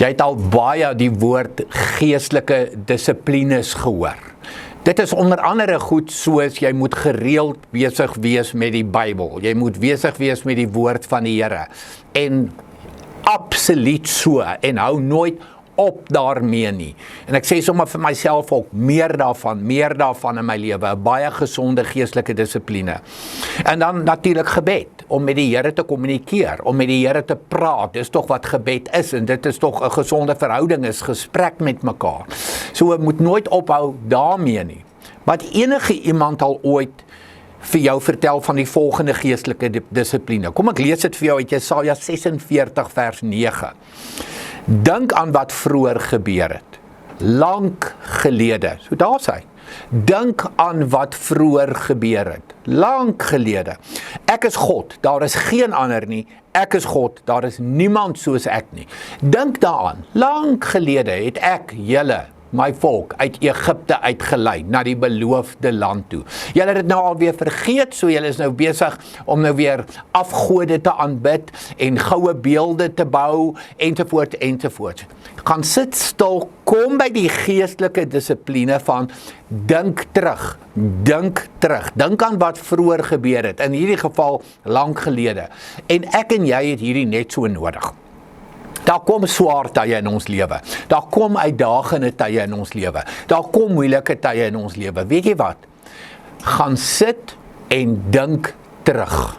Jy het al baie die woord geestelike dissiplines gehoor. Dit is onder andere goed soos jy moet gereeld besig wees met die Bybel. Jy moet besig wees met die woord van die Here. En absoluut so, en hou nooit op daarmee nie. En ek sê sommer vir myself ook, meer daarvan in my lewe, 'n baie gesonde geestelike dissipline. En dan natuurlik gebed, om met die Here te kommunikeer, om met die Here te praat, dis tog wat gebed is, en dit is tog 'n gesonde verhouding, is gesprek met mekaar. So moet nooit ophou daarmee nie. Wat enige iemand al ooit vir jou vertel van die volgende geestelike dissipline. Kom ek lees dit vir jou uit Jesaja 46 vers 9. Dink aan wat vroeër gebeur het, lank gelede, so daar sê, dink aan wat vroeër gebeur het, lank gelede. Ek is God, daar is geen ander nie, ek is God, daar is niemand soos ek nie. Dink daaraan, lank gelede het ek julle, my volk, uit Egipte uitgelei, na die beloofde land toe. Julle het dit nou alweer vergeet, so julle is nou besig om nou weer afgode te aanbid, en goue beelde te bou, ensovoort, ensovoort. Gaan sit stil, kom by die geestelike dissipline van, dink terug, dink aan wat vroeër gebeur het, in hierdie geval, lank gelede. En ek en jy het hierdie net so nodig. Daar kom swaar tye in ons lewe, daar kom uitdagende tye in ons lewe, daar kom moeilike tye in ons lewe. Weet jy wat? Gaan sit en dink terug.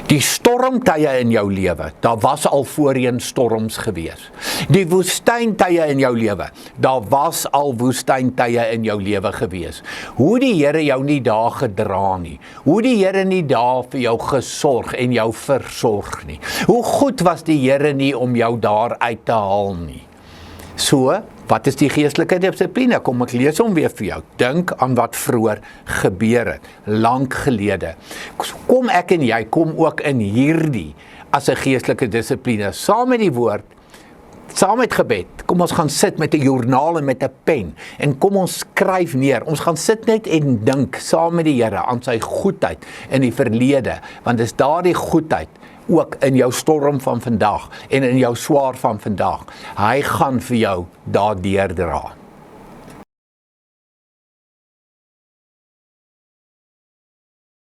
Die stormtye in jou lewe, daar was al voorheen storms gewees. Die woestyntye in jou lewe, daar was al woestyntye in jou lewe gewees. Hoe die Here jou nie daar gedra nie, hoe die Here nie daar vir jou gesorg en jou versorg nie. Hoe goed was die Here nie om jou daar uit te haal nie. So, wat is die geestelike dissipline? Kom ek lees hom weer vir jou. Dink aan wat vroeër gebeur het, lank gelede. Kom ek en jy, kom ook in hierdie as 'n geestelike dissipline, saam met die woord, saam met gebed. Kom ons gaan sit met 'n joernaal en met 'n pen, en kom ons skryf neer. Ons gaan sit net en dink saam met die Here aan sy goedheid in die verlede, want dis daardie goedheid ook in jou storm van vandag en in jou swaar van vandag. Hy gaan vir jou daardeur dra.